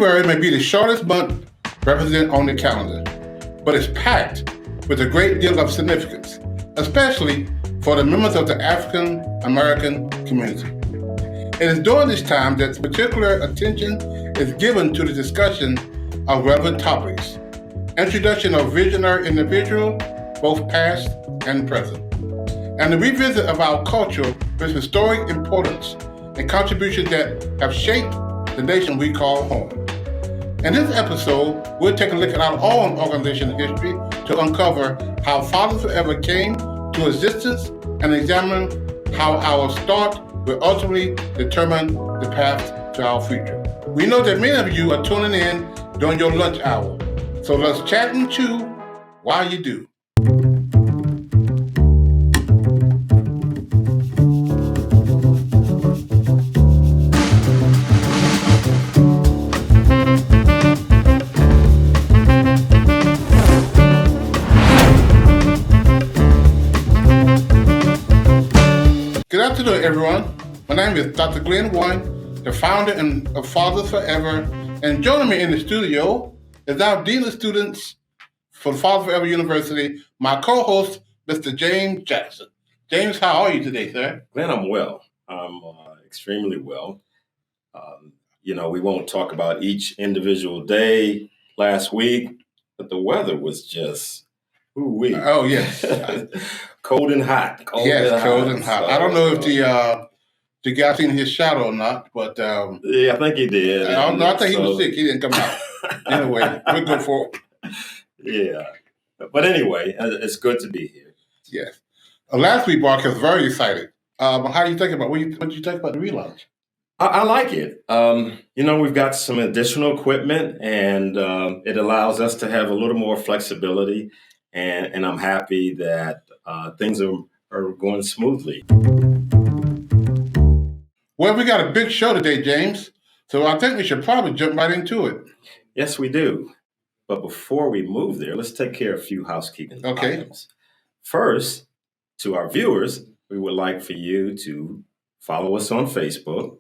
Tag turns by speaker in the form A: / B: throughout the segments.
A: February may be the shortest month represented on the calendar, but it's packed with a great deal of significance, especially for the members of the African American community. It is during this time that particular attention is given to the discussion of relevant topics, introduction of visionary individuals, both past and present, and the revisit of our culture with historic importance and contributions that have shaped the nation we call home. In this episode, we'll take a look at our own organizational history to uncover how Fathers Forever came to existence and examine how our start will ultimately determine the path to our future. We know that many of you are tuning in during your lunch hour, so let's chat and chew while you do. Good afternoon, everyone. My name is Dr. Glenn Warren, the founder of Fathers Forever, and joining me in the studio is our Dean of Students for Fathers Forever University, my co-host, Mr. James Jackson. James, how are you today, sir?
B: Glenn, I'm well. I'm extremely well. We won't talk about each individual day last week, but the weather was just, ooh-wee.
A: Oh, yes.
B: Cold and hot.
A: Cold and hot. So, I don't know if the guy seen his shadow or not, but...
B: yeah, I think he did.
A: I think he was sick. He didn't come out. Anyway, we'll go for it.
B: Yeah. But anyway, it's good to be here.
A: Yes. Last week, Mark, was very excited. How do you think about what did you think about the relaunch?
B: I like it. We've got some additional equipment, and it allows us to have a little more flexibility. And I'm happy that things are going smoothly.
A: Well, we got a big show today, James. So I think we should probably jump right into it.
B: Yes, we do. But before we move there, let's take care of a few housekeeping items. First, to our viewers, we would like for you to follow us on Facebook,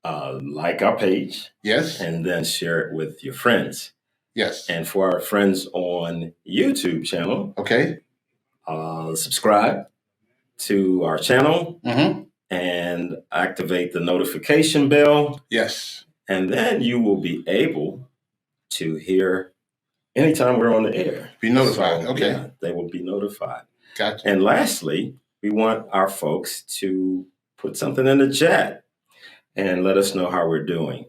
B: like our page,
A: yes,
B: and then share it with your friends.
A: Yes.
B: And for our friends on YouTube channel, subscribe to our channel and activate the notification bell.
A: Yes.
B: And then you will be able to hear anytime we're on the air.
A: Be notified.
B: So,
A: okay.
B: Yeah, they will be notified.
A: Gotcha.
B: And lastly, we want our folks to put something in the chat and let us know how we're doing.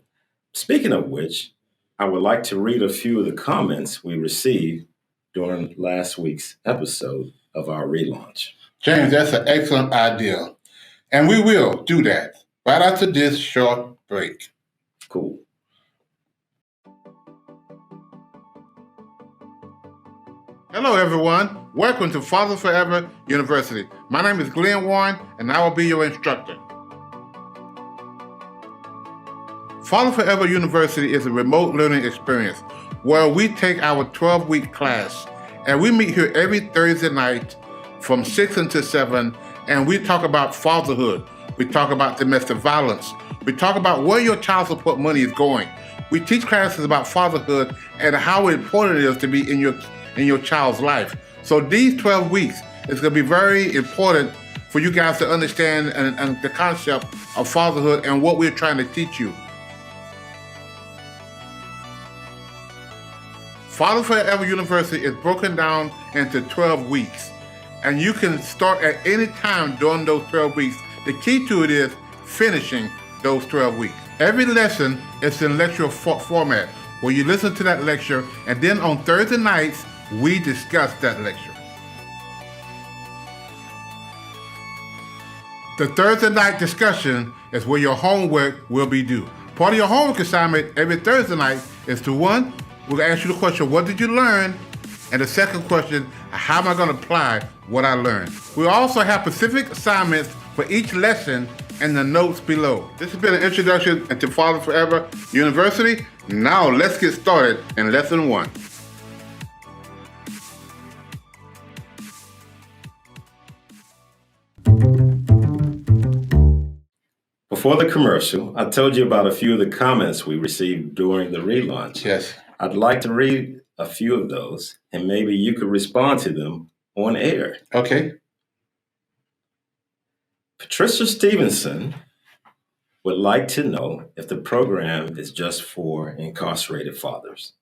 B: Speaking of which, I would like to read a few of the comments we received during last week's episode of our relaunch.
A: James, that's an excellent idea. And we will do that right after this short break.
B: Cool.
A: Hello, everyone. Welcome to Fathers Forever University. My name is Glenn Warren, and I will be your instructor. Fathers Forever University is a remote learning experience where we take our 12-week class, and we meet here every Thursday night from 6 until 7, and we talk about fatherhood. We talk about domestic violence. We talk about where your child support money is going. We teach classes about fatherhood and how important it is to be in your child's life. So these 12 weeks is going to be very important for you guys to understand and the concept of fatherhood and what we're trying to teach you. Fathers Forever University is broken down into 12 weeks, and you can start at any time during those 12 weeks. The key to it is finishing those 12 weeks. Every lesson is in lecture format, where you listen to that lecture, and then on Thursday nights, we discuss that lecture. The Thursday night discussion is where your homework will be due. Part of your homework assignment every Thursday night is to one, we're going to ask you the question, what did you learn? And the second question, how am I going to apply what I learned? We also have specific assignments for each lesson in the notes below. This has been an introduction into Fathers Forever University. Now let's get started in lesson 1.
B: before the commercial, I told you about a few of the comments we received during the relaunch.
A: Yes.
B: I'd like to read a few of those, and maybe you could respond to them on air.
A: Okay.
B: Patricia Stevenson would like to know if the program is just for incarcerated fathers.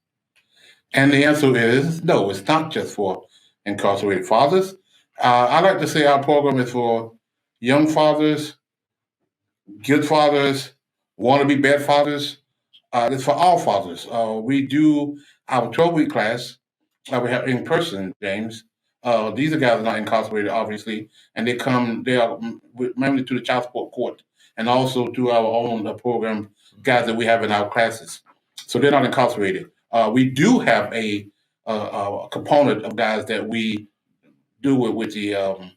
A: And the answer is no, it's not just for incarcerated fathers. I like to say our program is for young fathers, good fathers, want to be bad fathers. It's for all fathers. We do our 12-week class. We have in person, James. These are guys not incarcerated, obviously, and they are mainly to the child support court and also to our own program guys that we have in our classes. So they're not incarcerated. We do have a component of guys that we do with the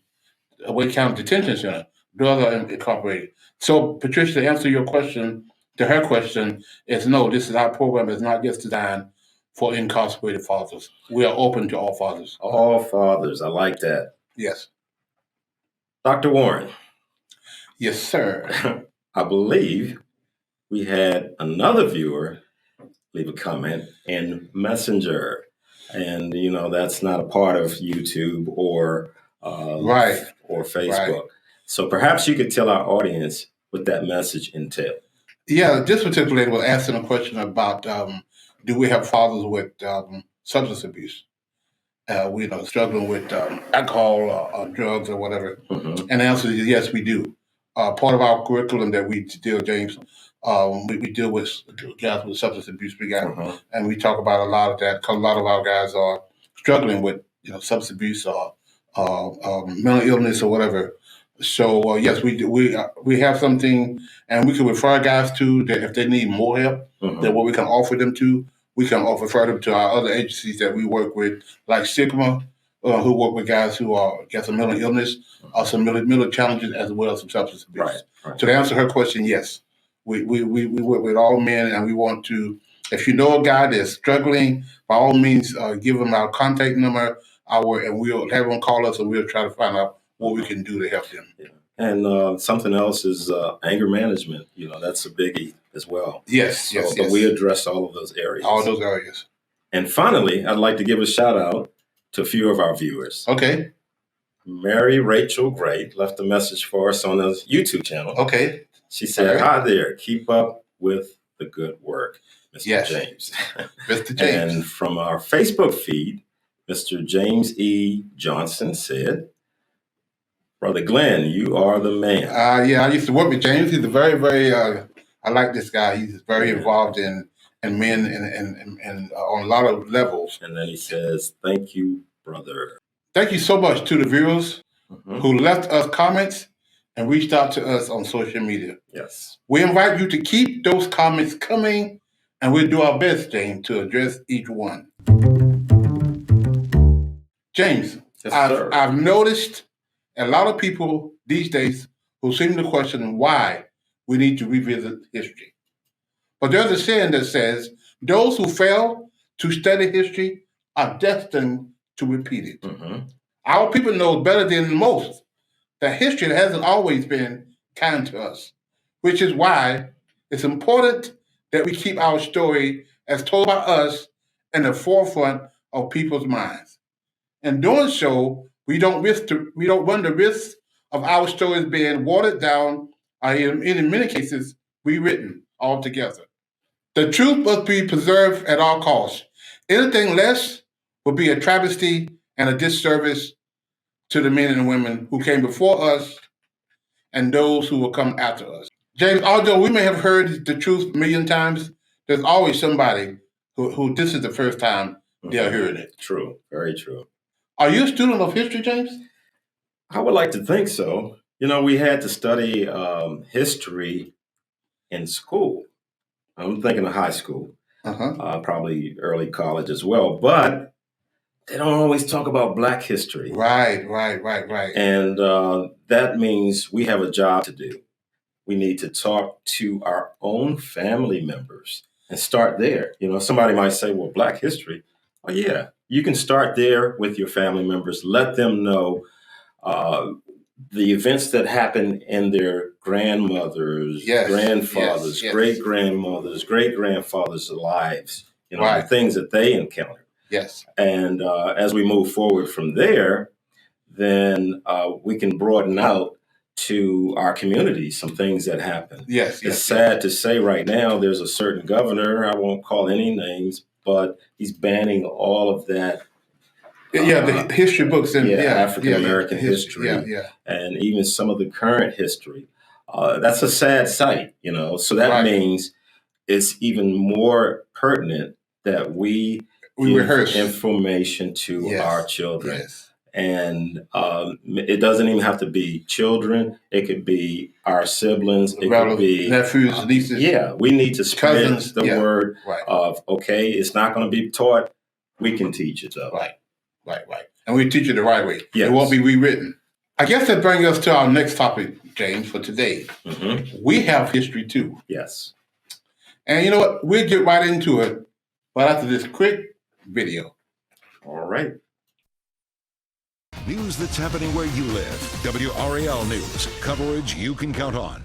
A: Wake County Detention Center. Those are incorporated. So, Patricia, to answer your question, to her question, is no, this is our program is not just designed for incarcerated fathers. We are open to all fathers.
B: All fathers, I like that.
A: Yes.
B: Dr. Warren.
A: Yes, sir.
B: I believe we had another viewer leave a comment in Messenger. And, that's not a part of YouTube or
A: Right.
B: or Facebook.
A: Right.
B: So perhaps you could tell our audience what that message entailed.
A: Yeah, this particular lady was asking a question about do we have fathers with substance abuse? We struggling with alcohol or drugs or whatever.
B: Mhm.
A: And the answer is yes, we do. Part of our curriculum that we deal, James, we deal with guys with substance abuse. And we talk about a lot of that because a lot of our guys are struggling with substance abuse or mental illness or whatever. So yes, we do. We have something, and we can refer guys to that if they need more help than what we can offer them to. We can refer them to our other agencies that we work with, like Sigma, who work with guys who got some mental illness or some mental challenges as well as some substance abuse.
B: Right.
A: So to answer her question, yes, we work with all men, and we want to. If you know a guy that's struggling, by all means, give him our contact number, and we'll have him call us, and we'll try to find out what we can do to help them.
B: Yeah. And something else is anger management. That's a biggie as well.
A: Yes, yes.
B: But we address all of those areas.
A: All those areas.
B: And finally, I'd like to give a shout out to a few of our viewers.
A: Okay.
B: Mary Rachel Gray left a message for us on the YouTube channel.
A: Okay.
B: She said, "Hi there. Keep up with the good work, Mr. James."
A: Mr. James.
B: And from our Facebook feed, Mr. James E. Johnson said, "Brother Glenn, you are the man."
A: Yeah, I used to work with James. He's a very, very. I like this guy. He's very involved in men and on a lot of levels.
B: And then he says, "Thank you, brother."
A: Thank you so much to the viewers who left us comments and reached out to us on social media.
B: Yes.
A: We invite you to keep those comments coming, and we'll do our best, James, to address each one. James,
B: Yes,
A: I've noticed a lot of people these days who seem to question why we need to revisit history. But there's a saying that says, those who fail to study history are destined to repeat it. Our people know better than most that history hasn't always been kind to us, which is why it's important that we keep our story as told by us in the forefront of people's minds. In doing so, we don't run the risk of our stories being watered down or in many cases rewritten altogether. The truth must be preserved at all costs. Anything less would be a travesty and a disservice to the men and women who came before us and those who will come after us. James, although we may have heard the truth a million times, there's always somebody who this is the first time they're hearing it.
B: True, very true.
A: Are you a student of history, James?
B: I would like to think so. We had to study history in school. I'm thinking of high school, probably early college as well. But they don't always talk about Black history.
A: Right.
B: And that means we have a job to do. We need to talk to our own family members and start there. Somebody might say, well, Black history. Oh, yeah, you can start there with your family members. Let them know the events that happen in their grandmothers, grandfathers, great-grandmothers, great-grandfathers' lives, the things that they encounter.
A: Yes.
B: And as we move forward from there, then we can broaden out to our community some things that happen. It's sad to say right now there's a certain governor, I won't call any names, but he's banning all of that.
A: The history books and
B: African American history, and even some of the current history. That's a sad sight, So that means it's even more pertinent that we give
A: rehearse
B: information to our children. And it doesn't even have to be children. It could be our siblings. It could be
A: nephews, nieces.
B: We need to spread
A: cousins,
B: the word of, okay, it's not going to be taught. We can teach it, though.
A: Right. And we teach it the right way. It won't be rewritten. I guess that brings us to our next topic, James, for today.
B: Mm-hmm.
A: We have history, too.
B: Yes.
A: And you know what? We'll get right into it, but after this quick video.
B: All right.
C: News that's happening where you live. WRAL News. Coverage you can count on.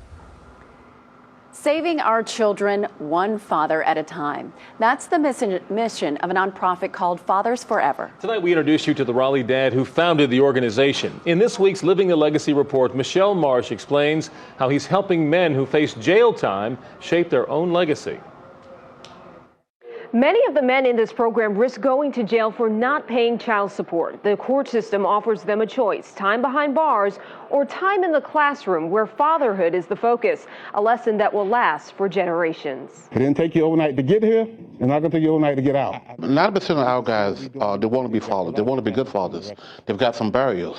D: Saving our children one father at a time. That's the mission of a nonprofit called Fathers Forever.
E: Tonight we introduce you to the Raleigh dad who founded the organization. In this week's Living the Legacy report, Michelle Marsh explains how he's helping men who face jail time shape their own legacy.
F: Many of the men in this program risk going to jail for not paying child support. The court system offers them a choice: time behind bars or time in the classroom where fatherhood is the focus, a lesson that will last for generations.
G: It didn't take you overnight to get here, and not going to take you overnight to get out.
H: 90% of our guys, they want to be fathers. They want to be good fathers. They've got some barriers.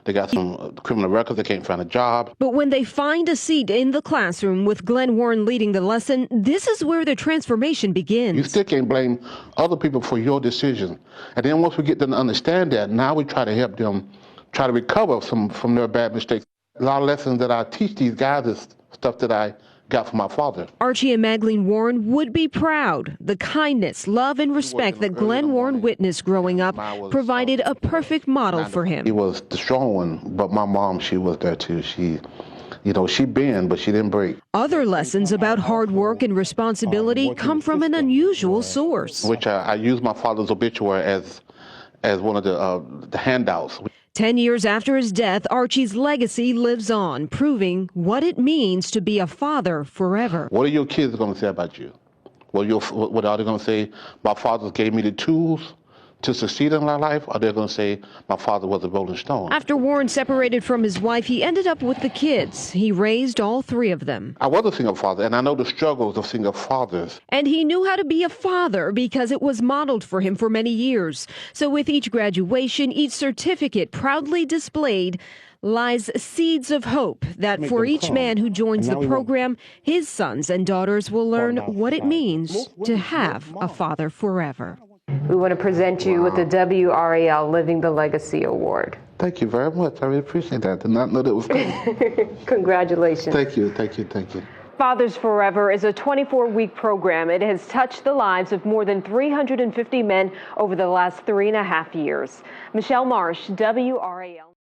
H: They got some criminal records. They can't find a job.
I: But when they find a seat in the classroom with Glenn Warren leading the lesson, this is where the transformation begins.
H: You still can't blame other people for your decision. And then once we get them to understand that, now we try to help them try to recover from their bad mistakes. A lot of lessons that I teach these guys is stuff that I got from my father.
I: Archie and Magdalene Warren would be proud. The kindness, love, and respect that Glenn Warren witnessed growing up provided a perfect model for him.
H: He was the strong one, but my mom, she was there too. She bent, but she didn't break.
I: Other lessons about hard work and responsibility come from an unusual source.
H: Which I use my father's obituary as one of the handouts.
I: 10 years after his death, Archie's legacy lives on, proving what it means to be a father forever.
H: What are your kids going to say about you? What are they going to say? My father gave me the tools to succeed in my life, or they're going to say my father was a rolling stone.
I: After Warren separated from his wife, he ended up with the kids. He raised all three of them.
H: I was a single father, and I know the struggles of single fathers.
I: And he knew how to be a father because it was modeled for him for many years. So with each graduation, each certificate proudly displayed, lies seeds of hope that for each man who joins the program, his sons and daughters will learn what it means to have a father forever.
F: We want to present you with the WRAL Living the Legacy Award.
H: Thank you very much. I really appreciate that. Did not know that was coming.
F: Congratulations.
H: Thank you.
F: Fathers Forever is a 24-week program. It has touched the lives of more than 350 men over the last 3.5 years. Michelle Marsh, WRAL.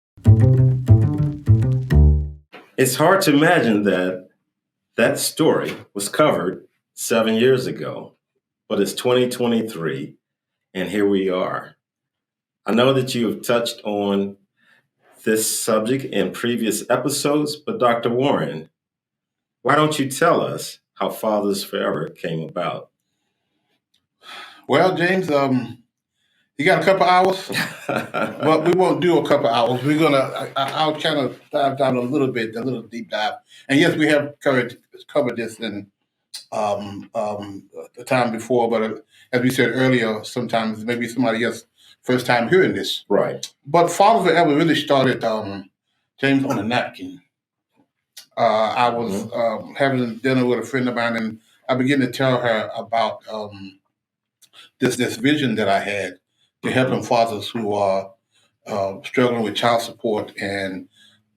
B: It's hard to imagine that story was covered 7 years ago, but it's 2023. And here we are. I know that you have touched on this subject in previous episodes, but Dr. Warren, why don't you tell us how Fathers Forever came about?
A: Well, James, you got a couple hours? Well, we won't do a couple hours. I'll kind of dive down a little deep dive. And yes, we have covered this in the time before, but as we said earlier, sometimes maybe somebody else first time hearing this.
B: Right.
A: But Father Forever really started, James, on a napkin. I was having dinner with a friend of mine, and I began to tell her about this vision that I had to helping fathers who are struggling with child support and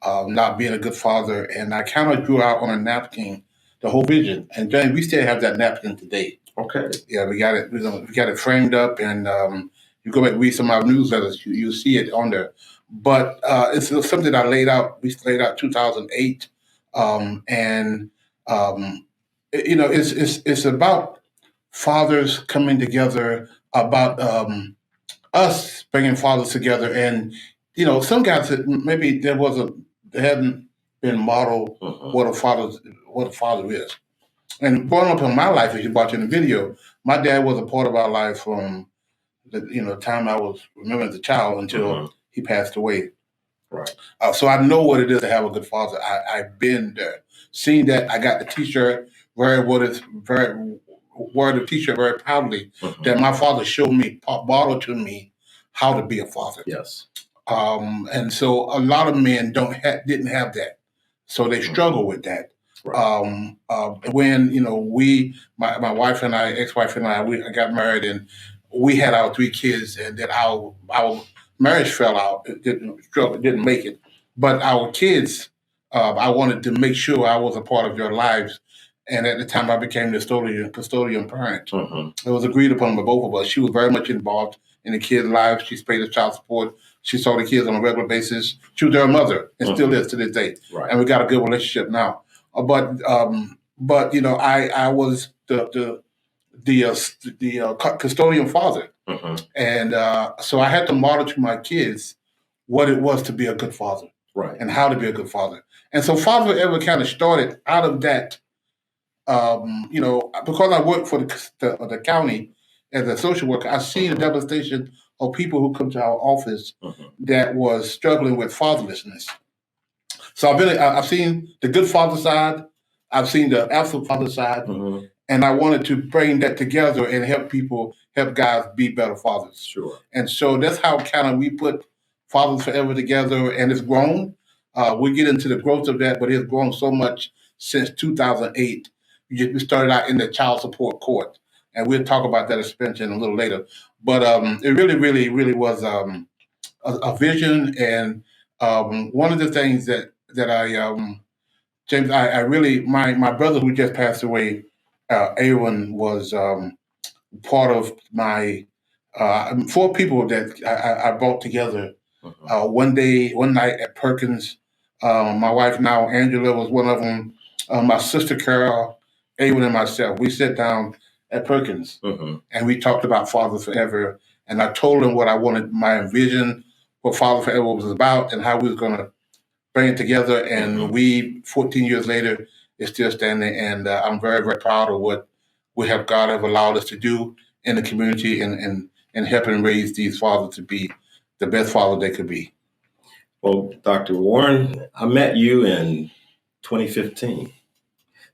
A: not being a good father. And I kind of drew out on a napkin the whole vision. And James, we still have that napkin today.
B: Okay.
A: Yeah, we got it. We got it framed up, and you go back and read some of our newsletters. You'll see it on there. but it's something I laid out. We laid out 2008, and it's about fathers coming together, about us bringing fathers together, and some guys that maybe they hadn't been modeled what a father is. And growing up in my life, as you're watching the video, my dad was a part of our life from the time I was remembering as a child until he passed away.
B: Right.
A: So I know what it is to have a good father. I've been there, seen that. I got the T-shirt, wore the T-shirt very proudly. That my father showed me, modeled to me, how to be a father.
B: Yes.
A: And so a lot of men didn't have that, so they struggle with that.
B: Right.
A: When my wife and I, ex-wife and I got married, and we had our 3 kids, and then our marriage fell out. It didn't make it. But our kids, I wanted to make sure I was a part of their lives. And at the time, I became the custodian parent. It was agreed upon by both of us. She was very much involved in the kids' lives. She paid the child support. She saw the kids on a regular basis. She was their mother, and still is to this day.
B: Right.
A: And we got a good relationship now. But I was the custodian father, and so I had to model to my kids what it was to be a good father,
B: right,
A: and how to be a good father. And so Father Forever kind of started out of that. Because I worked for the county as a social worker, I've seen the devastation of people who come to our office that was struggling with fatherlessness. So I've seen the good father side, I've seen the absent father side, and I wanted to bring that together and help guys be better fathers.
B: Sure.
A: And so that's how kind of we put Fathers Forever together, and it's grown. We get into the growth of that, but it's grown so much since 2008. We started out in the child support court, and we'll talk about that expansion a little later. But it really, really, really was a vision, and one of the things that I James, I really my brother who just passed away, Aaron, was part of my 4 people that I brought together one night at Perkins. My wife now, Angela, was one of them. My sister Carol, Aaron, and myself. We sat down at Perkins and we talked about Father Forever. And I told him what I wanted, my vision, what Father Forever was about, and how we was going to bring it together. And we, 14 years later, is still standing. And I'm very, very proud of what God have allowed us to do in the community and helping raise these fathers to be the best father they could be.
B: Well, Dr. Warren, I met you in 2015.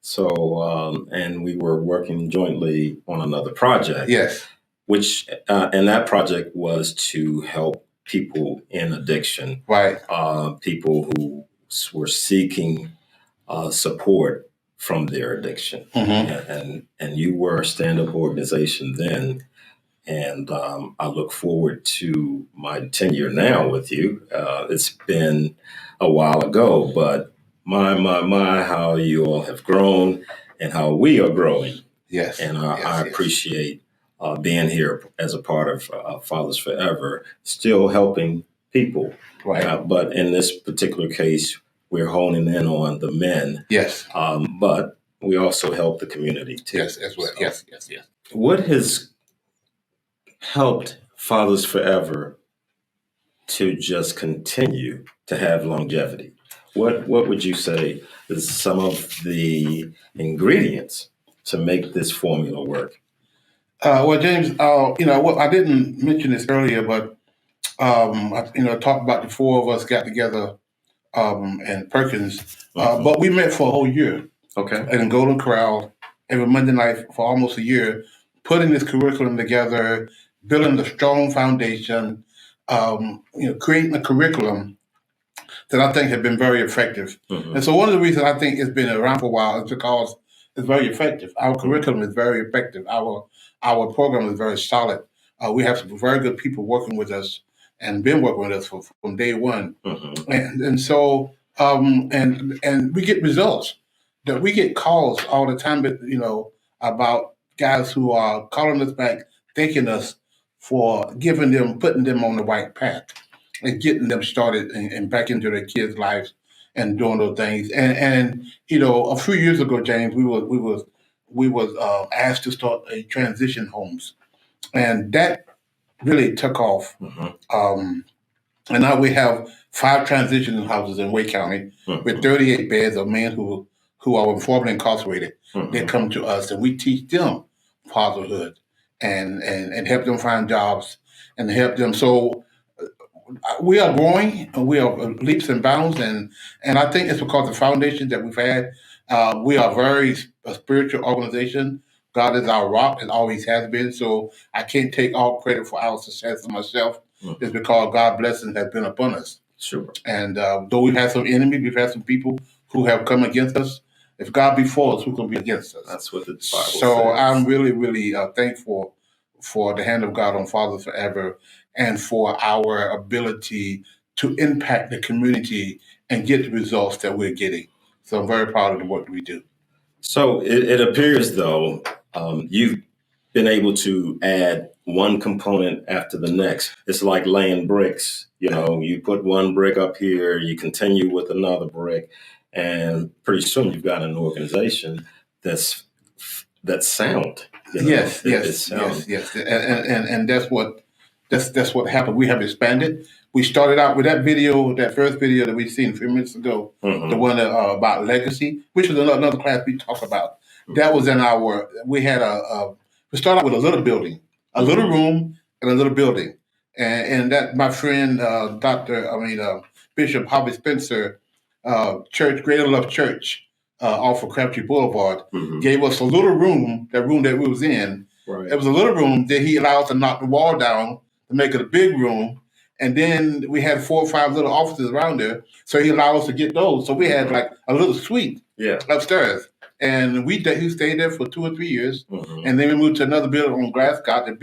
B: So, and we were working jointly on another project.
A: Yes.
B: Which, and that project was to help people in addiction.
A: Right.
B: People who were seeking support from their addiction. And you were a stand-up organization then. And I look forward to my tenure now with you. It's been a while ago, but my, how you all have grown and how we are growing.
A: Yes.
B: And I appreciate being here as a part of Fathers Forever, still helping people.
A: Right.
B: But in this particular case, we're honing in on the men.
A: Yes.
B: But we also help the community too.
A: Yes, as well.
B: So,
A: Yes.
B: What has helped Fathers Forever to just continue to have longevity? What would you say is some of the ingredients to make this formula work?
A: Well, James, I didn't mention this earlier, but I talked about the 4 of us got together in Perkins, but we met for a whole year.
B: Okay.
A: In Golden Corral every Monday night for almost a year, putting this curriculum together, building a strong foundation, creating a curriculum that I think have been very effective. And so one of the reasons I think it's been around for a while is because it's very effective. Our curriculum is very effective. Our program is very solid. We have some very good people working with us and been working with us from day one. And so and we get results. That we get calls all the time, about guys who are calling us back, thanking us for putting them on the right path. and getting them started and back into their kids' lives and doing those things. And a few years ago, James, we was asked to start a transition homes, and that really took off. Um, and now we have 5 transition houses in Wake County with 38 beds of men who are formerly incarcerated. They come to us and we teach them fatherhood and help them find jobs and help them. So we are growing and we are leaps and bounds, and I think it's because of the foundation that we've had. We are a spiritual organization. God is our rock and always has been. So I can't take all credit for our success for myself. It's because God's blessing has been upon us.
B: Sure.
A: And though we've had some enemies, we've had some people who have come against us. If God be for us, who can be against us?
B: That's what the Bible
A: So
B: says.
A: I'm really, really thankful for the hand of God on Fathers Forever and for our ability to impact the community and get the results that we're getting. So I'm very proud of the work we do.
B: So it appears, though, you've been able to add one component after the next. It's like laying bricks. You put one brick up here, you continue with another brick, and pretty soon you've got an organization that's sound.
A: Yes,
B: It's sound.
A: yes, and that's what happened. We have expanded. We started out with that first video that we seen a few minutes ago, the one about legacy, which is another class we talk about. That was in our. We started out with a little building, a little room, and a little building, and that my friend Bishop Harvey Spencer, Greater Love Church, off of Crabtree Boulevard, gave us a little room, that room that we was in.
B: Right.
A: It was a little room that he allowed us to knock the wall down to make it a big room. And then we had 4 or 5 little offices around there. So he allowed us to get those. So we had like a little suite upstairs. And he stayed there for 2 or 3 years. And then we moved to another building on Glasgow.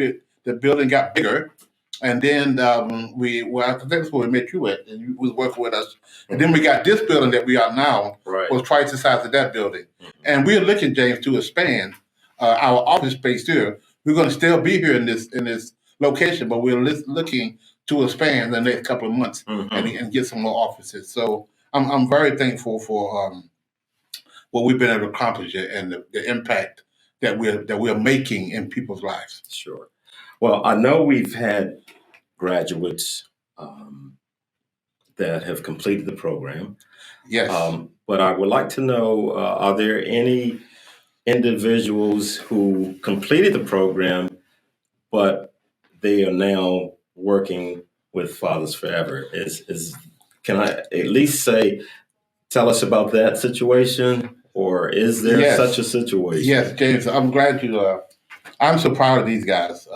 A: The building got bigger. And then I think that's where we met you at, and you was working with us. And then we got this building that we are now, was twice the size of that building. And we're looking, James, to expand our office space here. We're going to still be here in this location, but we're looking to expand in the next couple of months and get some more offices. So I'm very thankful for what we've been able to accomplish and the impact that we're making in people's lives.
B: Sure. Well, I know we've had graduates that have completed the program.
A: Yes.
B: But I would like to know, are there any individuals who completed the program, but they are now working with Fathers Forever? Can I at least tell us about that situation, or is there such a situation?
A: Yes, James, I'm glad I'm so proud of these guys.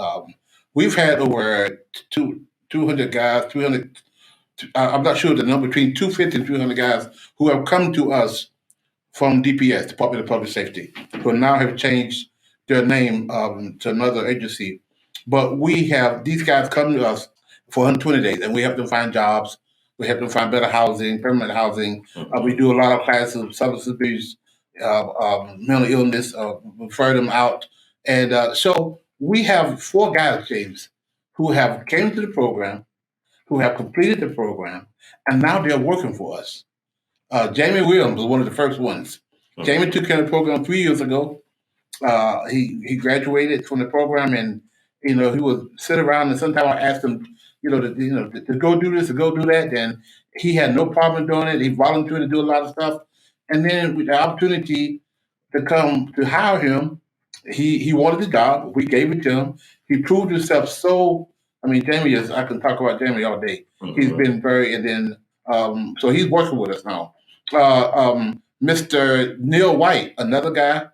A: We've had over 200 guys, 300. I'm not sure the number, between 250 and 300 guys who have come to us from DPS, Department of Public Safety, who now have changed their name to another agency. But these guys come to us for 120 days, and we help them find jobs. We help them find better housing, permanent housing. We do a lot of classes of substance abuse, mental illness, refer them out. And so we have 4 guys, James, who have came to the program, who have completed the program, and now they're working for us. Jamie Williams was one of the first ones. Jamie took care of the program 3 years ago. He graduated from the program, and he would sit around, and sometimes I asked him, to go do this, to go do that, and he had no problem doing it. He volunteered to do a lot of stuff, and then with the opportunity to come to hire him, he wanted the job. We gave it to him. He proved himself so. I mean, I can talk about Jamie all day. He's been so he's working with us now. Mr. Neil White, another guy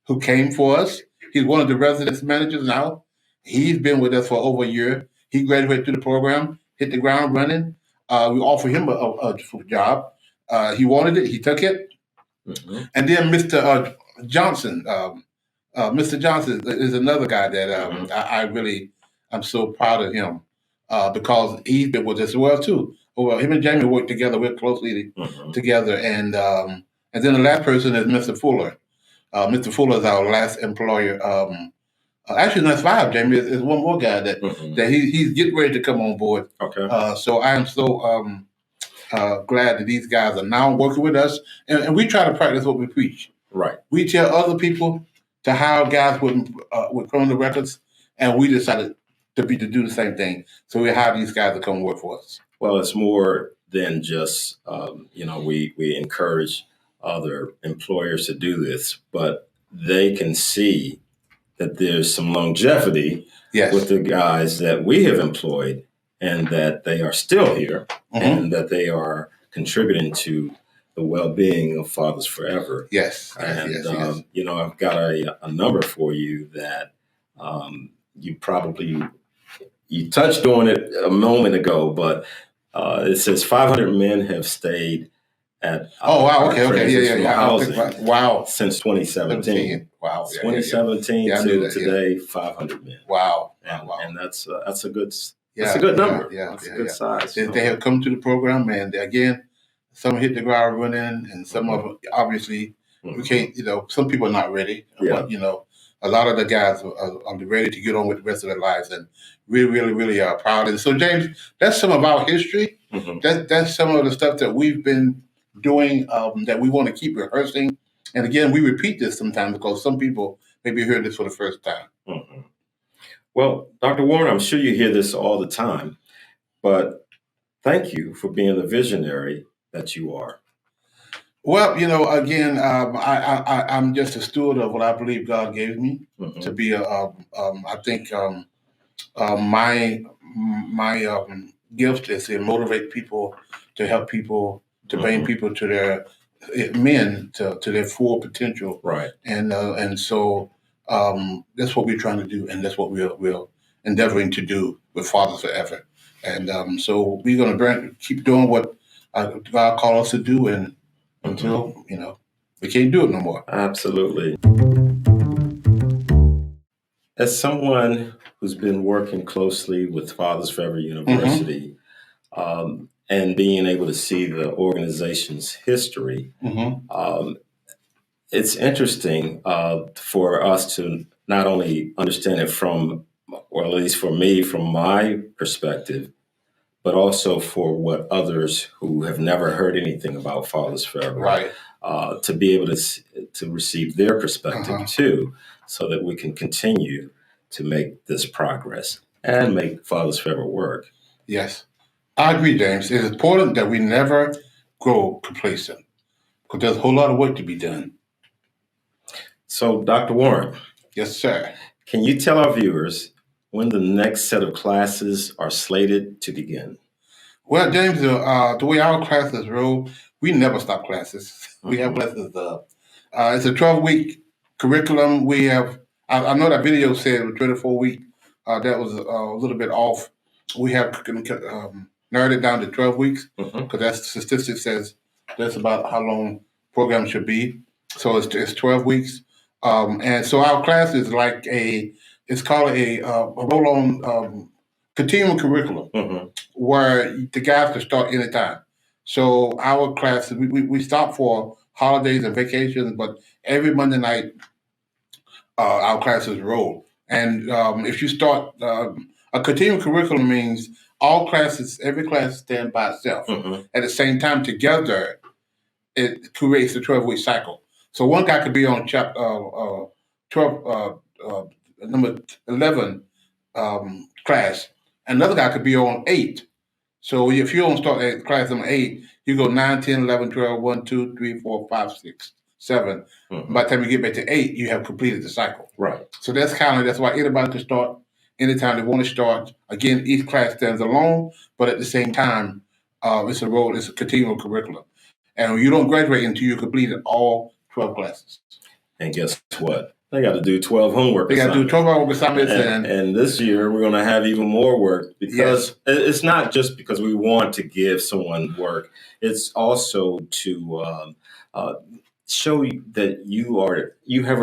A: who came for us. He's one of the residence managers now. He's been with us for over a year. He graduated through the program, hit the ground running. We offered him a job. He wanted it. He took it. And then Mr. Johnson. Mr. Johnson is another guy that I'm so proud of him because he's been with us as well too. Well, him and Jamie work together. We're closely together, and then the last person is Mr. Fuller. Mr. Fuller is our last employer Actually, that's 5, Jamie. It's one more guy that he's getting ready to come on board.
B: Okay.
A: So I am so glad that these guys are now working with us, and we try to practice what we preach.
B: Right.
A: We tell other people to hire guys with criminal records, and we decided to do the same thing. So we hire these guys to come work for us.
B: Well, it's more than just we encourage other employers to do this, but they can see that there's some longevity with the guys that we have employed, and that they are still here, and that they are contributing to the well-being of Fathers Forever.
A: Yes.
B: And,
A: yes.
B: I've got a number for you that you touched on it a moment ago, but it says 500 men have stayed at housing since 2017.
A: Wow.
B: 2017 to today, 500 men.
A: Wow.
B: And that's a good number. That's a good size.
A: They have come to the program, and again, some hit the ground running, and some of them, obviously, we can't, some people are not ready. But, a lot of the guys are ready to get on with the rest of their lives, and we really are proud. And so, James, that's some of our history. That's some of the stuff that we've been doing that we want to keep rehearsing. And again, we repeat this sometimes because some people maybe hear this for the first time.
B: Well, Dr. Warren, I'm sure you hear this all the time, but thank you for being the visionary that you are.
A: Well, again, I'm just a steward of what I believe God gave me to be. I think my gift is to motivate people, to help people, to bring people to their to their full potential.
B: Right.
A: And so that's what we're trying to do, and that's what we're endeavoring to do with Fathers Forever. And so we're going to keep doing what God called us to do, and until we can't do it no more.
B: Absolutely. As someone who's been working closely with Fathers Forever University, and being able to see the organization's history, it's interesting for us to not only understand it from, or at least for me, from my perspective, but also for what others who have never heard anything about Fathers Forever, to be able to receive their perspective too, so that we can continue to make this progress and make Fathers Forever work.
A: Yes, I agree, James. It's important that we never grow complacent, because there's a whole lot of work to be done.
B: So, Dr. Warren.
A: Yes, sir.
B: Can you tell our viewers when the next set of classes are slated to begin?
A: Well, James, the way our classes roll, we never stop classes. We have classes. It's a 12-week curriculum. We have, I know that video said it was 24-week. That was a little bit off. We have narrowed it down to 12 weeks, because that statistic says that's about how long programs should be. So it's 12 weeks. And so our class is like it's called a roll-on continuum curriculum, where the guys can start anytime. So our classes, we stop for holidays and vacations, but every Monday night, our classes roll. And if you start, a continuum curriculum means all classes, every class stand by itself. At the same time, together, it creates a 12-week cycle. So one guy could be on chapter 12, number 11 class. Another guy could be on 8. So if you don't start at class number 8, you go 9, 10, 11, 12, 1, 2, 3, 4, 5, 6, 7. By the time you get back to 8, you have completed the cycle.
B: Right.
A: So that's why anybody can start anytime they want to start. Again, each class stands alone, but at the same time, it's a continual curriculum. And you don't graduate until you completed all 12 classes.
B: And guess what? They got to do 12 homework
A: assignments. They got to do 12 homework assignments.
B: And this year, we're going to have even more work, because it's not just because we want to give someone work. It's also to show you that you have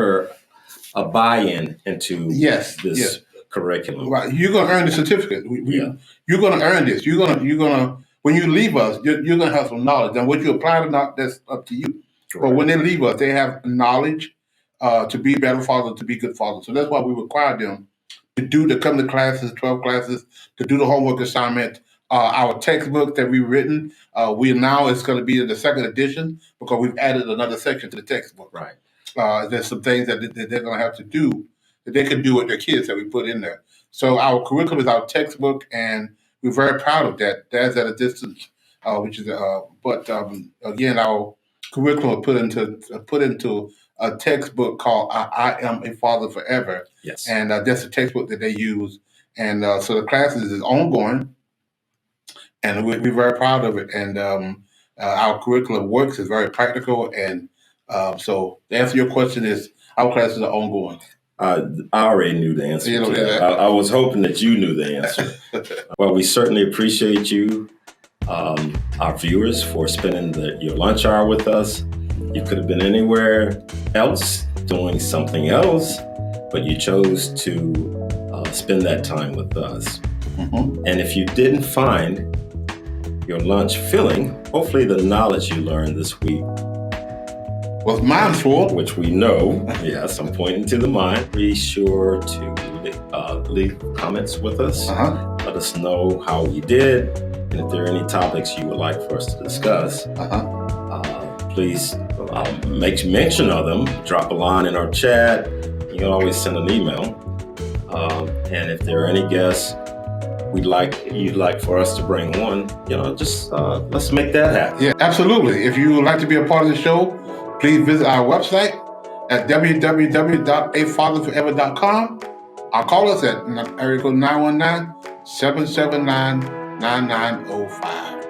B: a buy-in into this curriculum.
A: Right. You're going to earn the certificate. You're going to earn this. You're going to when you leave us, you're going to have some knowledge. And what you apply or not, that's up to you. Right. But when they leave us, they have knowledge. to be better fathers, to be good fathers. So that's why we require them to come to classes, 12 classes, to do the homework assignment. Our textbook that we've written, it's going to be in the second edition because we've added another section to the textbook.
B: Right.
A: There's some things that they're going to have to do that they can do with their kids that we put in there. So our curriculum is our textbook, and we're very proud of that. That's at a distance, again, our curriculum was put into a textbook called I Am a Father Forever.
B: Yes.
A: And that's a textbook that they use. And so the classes is ongoing, and we're very proud of it. And our curriculum works, is very practical. And so the answer to your question is our classes are ongoing.
B: I already knew the answer to that. I was hoping that you knew the answer. Well, we certainly appreciate you, our viewers, for spending your lunch hour with us. You could have been anywhere else doing something else, but you chose to spend that time with us. Mm-hmm. And if you didn't find your lunch filling, hopefully the knowledge you learned this week
A: was mindful,
B: which we know. Yes, I'm pointing to the mind. Be sure to leave comments with us. Let us know how we did, and if there are any topics you would like for us to discuss. Please make mention of them. Drop a line in our chat. You can always send an email. And if there are any guests you'd like for us to bring on, just let's make that happen.
A: Yeah, absolutely. If you would like to be a part of the show, please visit our website at www.afatherforever.com. Or call us at area code 919-779-9905.